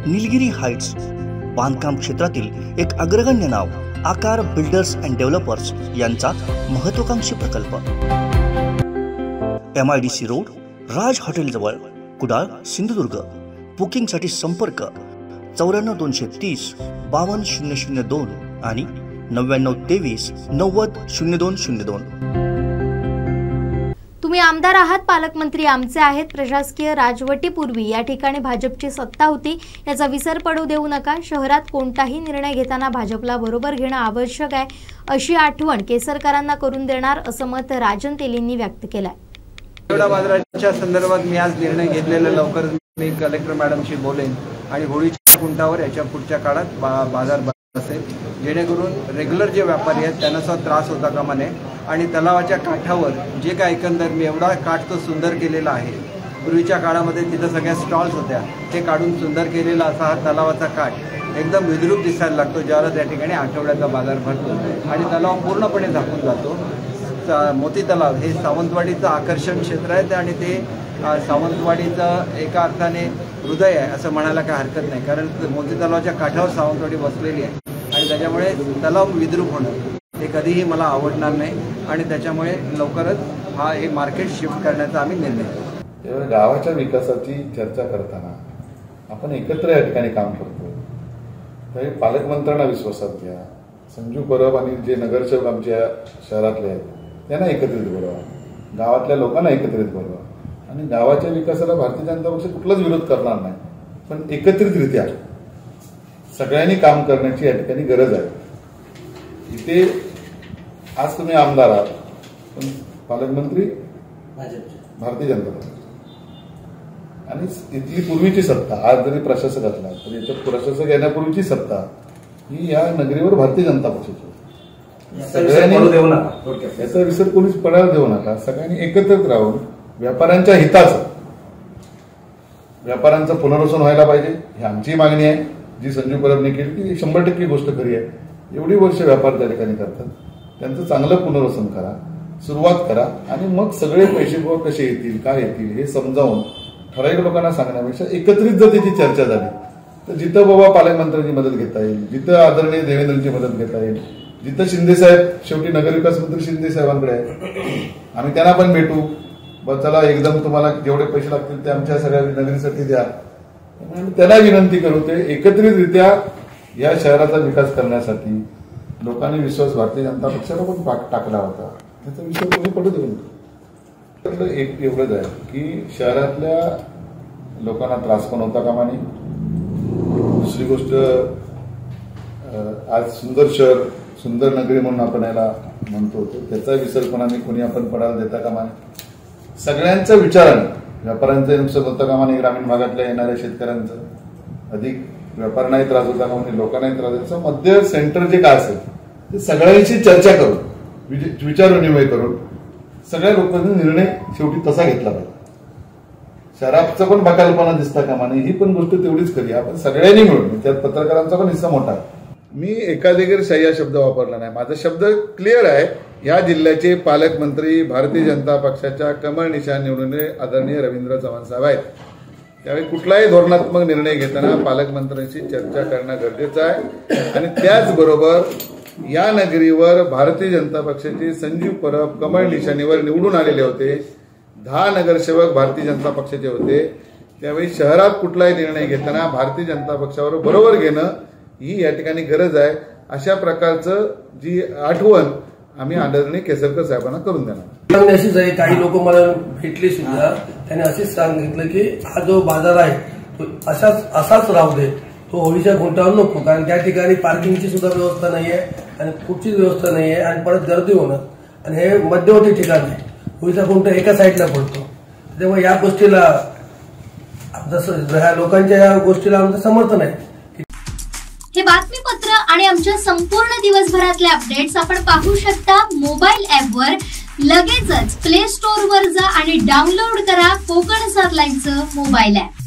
Nilgiri Heights बांधकाम क्षेत्रातील एक अग्रगण्य नाव आकार बिल्डर्स अँड डेव्हलपर्स यांचा महत्त्वाकांक्षी प्रकल्प MIDC रोड, राज हॉटेल जवळ, कुडाळ, सिंधुदुर्ग। बुकिंगसाठी संपर्क 94 230 52 002 आणि 99 23 90 0202। तुम्ही आमदार आहात, पालकमंत्री आमचे आहेत, प्रशासकीय राजवटीपूर्वी या ठिकाणी भाजपची सत्ता होती, याचा विसर पडू देऊ नका। शहरात कोणताही निर्णय घेताना भाजपला बरोबर घेणं आवश्यक आहे, अशी आठवण केसरकरांना करून देणार असं मत राजन तेलींनी व्यक्त केलंय। एवढा बाजाराच्या संदर्भात मी आज निर्णय घेतलेला, लवकर मी कलेक्टर मॅडमशी बोलेन आणि होळीच्या खुंटावर याच्या पुढच्या काळात बाजार बसेल, जेणेकरून रेग्युलर जे व्यापारी आहेत त्यांना सुद्धा त्रास होता कामा नये। आणि तलावाच्या काठावर जे काय एकंदर मी एवढा काठ तो सुंदर केलेला आहे, पूर्वीच्या काळामध्ये तिथं सगळ्या स्टॉल्स होत्या, ते काढून सुंदर केलेला असा हा तलावाचा काठ एकदम विद्रूप दिसायला लागतो ज्यावेळेला त्या ठिकाणी आठवड्याचा बाजार भरतो आणि तलाव पूर्णपणे झाकून जातो। मोती तलाव हे सावंतवाडीचं आकर्षण क्षेत्र आहे आणि ते सावंतवाडीचं एका अर्थाने हृदय आहे असं म्हणायला काही हरकत नाही, कारण मोती तलावाच्या काठावर सावंतवाडी बसलेली आहे आणि त्याच्यामुळे तलाव विद्रूप होणं हे कधीही मला आवडणार नाही आणि त्याच्यामुळे लवकरच हे मार्केट शिफ्ट करण्याचा आम्ही निर्णय घेतला। गावाच्या विकासाची चर्चा करताना आपण एकत्र या ठिकाणी काम करतो, तर पालकमंत्र्यांना विश्वासात घ्या, संजू परब आणि जे नगरसेवक आमच्या शहरातले आहेत त्यांना एकत्रित बोलवा, गावातल्या लोकांना एकत्रित बोलवा आणि गावाच्या विकासाला भारतीय जनता पक्ष कुठलाच विरोध करणार नाही, पण एकत्रितरित्या सगळ्यांनी काम करण्याची या ठिकाणी गरज आहे। इथे आज तुम्ही आमदार आहात, पण पालकमंत्री भारतीय जनता पक्ष आणि इथली पूर्वीची सत्ता, आज जरी प्रशासक असला तरी याच्या प्रशासक येण्यापूर्वीची सत्ता ही या नगरीवर भारतीय जनता पक्षाची। सगळ्यांनी याचा विसर कोणीच पडायला देऊ नका, सगळ्यांनी एकत्रित राहून व्यापाऱ्यांच्या हिताचं, व्यापाऱ्यांचं पुनर्वसन व्हायला पाहिजे ही आमची मागणी आहे, जी संजू परबने केली ती 100% गोष्ट खरी आहे। एवढी वर्ष व्यापार त्या ठिकाणी करतात, त्यांचं चांगलं पुनर्वसन करा, सुरुवात करा आणि मग सगळे पैसे कसे येतील, काय येतील हे समजावून ठराविक लोकांना सांगण्यापेक्षा एकत्रित जर त्याची चर्चा झाली तर जिथं बाबा पालकमंत्र्यांची मदत घेता येईल, जिथं आदरणीय देवेंद्रची मदत घेता येईल, जिथं शिंदेसाहेब शेवटी नगरविकास मंत्री शिंदे साहेबांकडे आहे, आम्ही त्यांना पण भेटू, चला एकदम तुम्हाला जेवढे पैसे लागतील ते आमच्या सगळ्या नगरीसाठी द्या, त्यांना विनंती करू ते एकत्रितरित्या या शहराचा विकास करण्यासाठी लोकांनी विश्वास भारतीय जनता पक्षाला पण टाकला होता, त्याचा विश्वास कोणी पडू देऊ नका। एक एवढंच आहे की शहरातल्या लोकांना त्रास पण होता कामा नये। दुसरी गोष्ट, आज सुंदर शहर, सुंदर नगरी म्हणून आपण याला म्हणतो, त्याचा विसरपणाने कोणी आपण पडायला देता कामा नये। सगळ्यांच्या विचाराने, व्यापाऱ्यांचं नुकसान होता कामा नये, ग्रामीण भागातल्या येणाऱ्या शेतकऱ्यांचं अधिक व्यापाऱ्यांनाही त्रास होता कामा नये, लोकांनाही त्रास होता। मध्य सेंटर जे काय असेल ते सगळ्यांशी चर्चा करून, विचार विनिमय करून सगळ्या लोकांचा निर्णय शेवटी तसा घेतला पाहिजे। शहराचं पण बकालपणा दिसता कामा नये, ही पण गोष्ट तेवढीच खरी, आपण सगळ्यांनी मिळून, त्यात पत्रकारांचा पण हिस्सा मोठा आहे। मी एकाधिकारशाही हा शब्द वापरला नाही, माझा शब्द क्लिअर आहे। या जिल्ह्याचे पालकमंत्री भारतीय जनता पक्षाच्या कमळ निशाण निवडून आदरणीय रवींद्र चव्हाण साहेब आहेत, त्यावेळी कुठलाही धोरणात्मक निर्णय घेताना पालकमंत्र्यांशी चर्चा करणं गरजेचं आहे आणि त्याचबरोबर या नगरीवर भारतीय जनता पक्षाचे संजीव परब कमळ निशाणीवर निवडून आलेले होते, 10 नगरसेवक भारतीय जनता पक्षाचे होते, त्यावेळी शहरात कुठलाही निर्णय घेताना भारतीय जनता पक्षावर बरोबर घेणं ही या ठिकाणी गरज आहे। अशा प्रकारचं जी आठवण आम्ही आदरणीय केसरकर साहेबांना करून देणार। अशीच आहे, काही लोक मला भेटले सुद्धा, त्याने असेच सांगितलं की हा जो बाजार आहे तो असाच राहू दे, तो होळीच्या खुंटावर नको, कारण त्या ठिकाणी पार्किंगची सुद्धा व्यवस्था नाहीये आणि कुठचीच व्यवस्था नाहीये आणि परत गर्दी होणं आणि हे मध्यवर्ती ठिकाण आहे, होळीचा खुंटा एका साईडला पडतो, त्यामुळे या गोष्टीला जसं ह्या लोकांच्या या गोष्टीला आमचं समर्थन आहे। हे बातमीपत्र आणि आमच्या संपूर्ण दिवसभरातले अपडेट्स आपण पाहू शकता मोबाईल ॲपवर। लगेचच प्ले स्टोअर वर जा आणि डाउनलोड करा कोकण 7 लाईव्हचं मोबाईल ॲप।